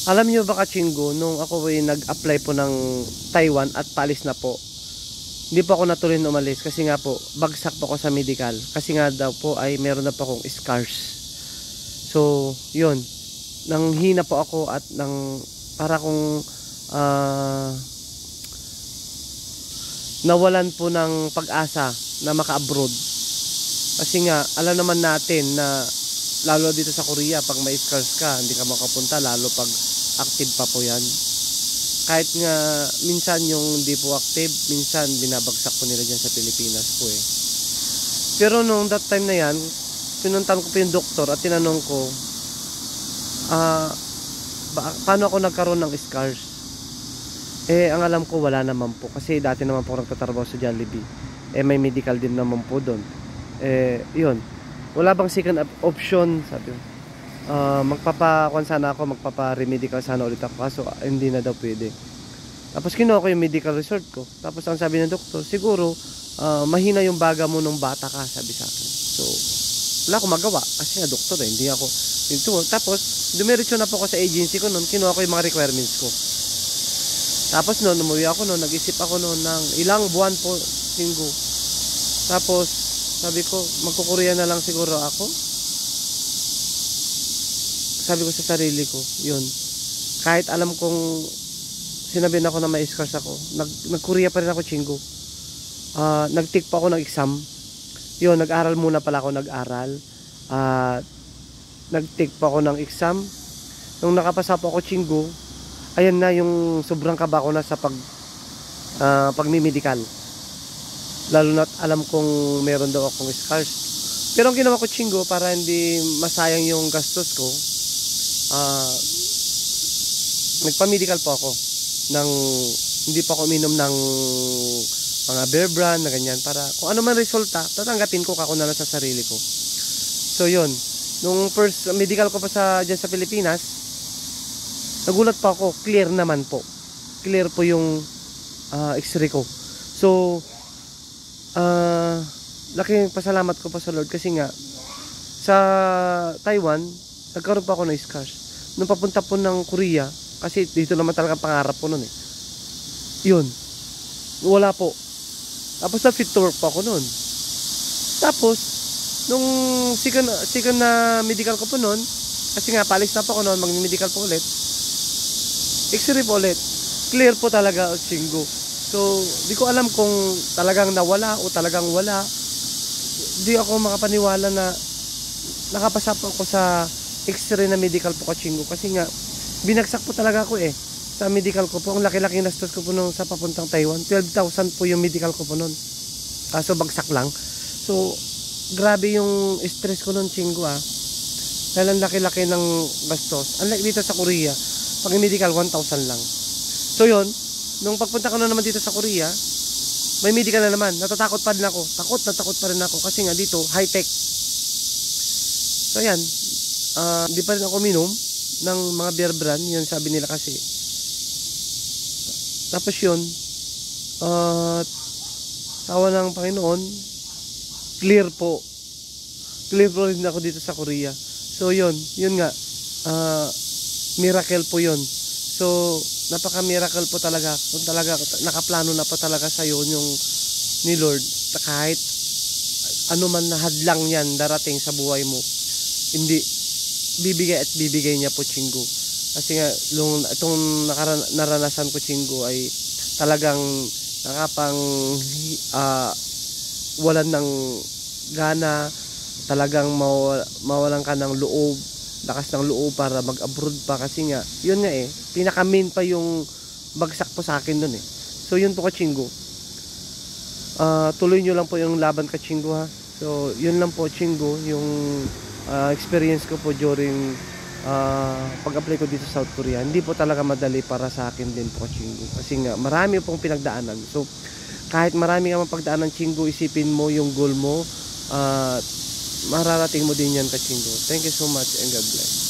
Alam niyo ba Kachingo, nung ako ay nag-apply po ng Taiwan at paalis na po, hindi po ako natuloy na umalis kasi nga po, bagsak po ako sa medical. Kasi nga daw po ay meron na po akong scars. So, yun. Nanghina po ako at para kong nawalan po ng pag-asa na maka-abroad. Kasi nga, alam naman natin na lalo dito sa Korea, pag may scars ka, hindi ka makapunta, lalo pag active pa po yan. Kahit nga minsan yung hindi po active, minsan binabagsak po nila dyan sa Pilipinas po eh. Pero nung that time na yan, pinuntan ko po yung doktor at tinanong ko, paano ako nagkaroon ng scars? Eh, ang alam ko wala naman po. Kasi dati naman po nagtatrabaho sa Jollibee. Eh, may medical din naman po doon. Eh, yun. Wala bang second option? Sabi ko. Magpapa-kwan sana ako, magpapa-remedical sana ulit ako. Kaso, hindi na daw pwede. Tapos, kinuha ko yung medical resort ko. Tapos, ang sabi ng doktor, siguro, mahina yung baga mo nung bata ka, sabi sa akin. So, wala akong magawa. Kasi nga, doktor eh, hindi ako. Tapos, dumiretso na po ako sa agency ko noon. Kinuha ko yung mga requirements ko. Tapos noon, umuwi ako noon, nag-isip ako noon ng ilang buwan po, linggo. Tapos, sabi ko, magkukurya na lang siguro ako. Sabi ko sa sarili ko, yun. Kahit alam kong sinabihan ako na may scars ako, nagkurya pa rin ako, Chingo. Nag-take pa ako ng exam. Yun, nag-aral muna pala ako, nag-aral. Nag-take pa ako ng exam. Nung nakapasa po ako, Chingo, ayan na yung sobrang kaba ko na sa pagmimedical. Lalo na't alam kong meron daw akong scars. Pero ang ginawa ko, Chingo, para hindi masayang yung gastos ko, nagpa-medical po ako. Hindi pa ako uminom ng mga bear brand na ganyan. Para kung ano man resulta, tatanggapin ko kako na lang sa sarili ko. So yun, nung first medical ko pa dyan sa Pilipinas, nagulat pa ako, clear naman po. Clear po yung x-ray ko. So, laking pasalamat ko pa sa Lord kasi nga, sa Taiwan, nagkaroon pa ako ng scars. Nung papunta po ng Korea, kasi dito naman talaga pangarap ko nun eh. Yun, wala po. Tapos na fit to work pa ako nun. Tapos, nung second na medical ko po nun, kasi nga, palis na po ako nun, mag-medical po ulit. X-ray po ulit. Clear po talaga, Chingo. So, di ko alam kung talagang nawala o talagang wala. Di ako makapaniwala na nakapasa po ako sa X-ray na medical po, Chingo. Kasi nga, binagsak po talaga ako eh. Sa medical ko po, ang laki-laki nastos ko po nung sa papuntang Taiwan. 12,000 po yung medical ko po nun. Kaso bagsak lang. So, grabe yung stress ko nun, Chingo ah. Dahil ang laki-laki ng bastos. Unlike dito sa Korea, pag medical 1,000 lang. So yun, nung pagpunta ko na naman dito sa Korea, may medical na naman. Natatakot pa rin ako. Takot pa rin ako. Kasi nga dito, high-tech. So yan, hindi pa rin ako minom ng mga beer brand. Yun sabi nila kasi. Tapos yun, tawa ng Panginoon, clear po. Clear po rin ako dito sa Korea. So yun nga, miracle po yun. So, napaka-miracle po talaga. Kung talaga, nakaplano na po talaga sa'yo yung ni Lord. Kahit ano man na hadlang yan darating sa buhay mo, hindi, bibigay at bibigay niya po, Chingo. Kasi nga, itong naranasan ko, Chingo, ay talagang nakapang walan ng gana, talagang mawalan ka ng loob, lakas ng loob para mag-abroad pa. Kasi nga, yun nga eh, pinaka-main pa yung bagsak po sa akin dun eh. So yun po, Kachingo, tuloy nyo lang po yung laban, Kachingo ha. So yun lang po, Chingo, yung experience ko po during pag-apply ko dito sa South Korea. Hindi po talaga madali para sa akin din po, Kachingo. Kasi nga, marami pong pinagdaanan. So kahit marami ka mapagdaanan, Chingo, isipin mo yung goal mo, mararating mo din yan, Kachingo. Thank you so much and God bless.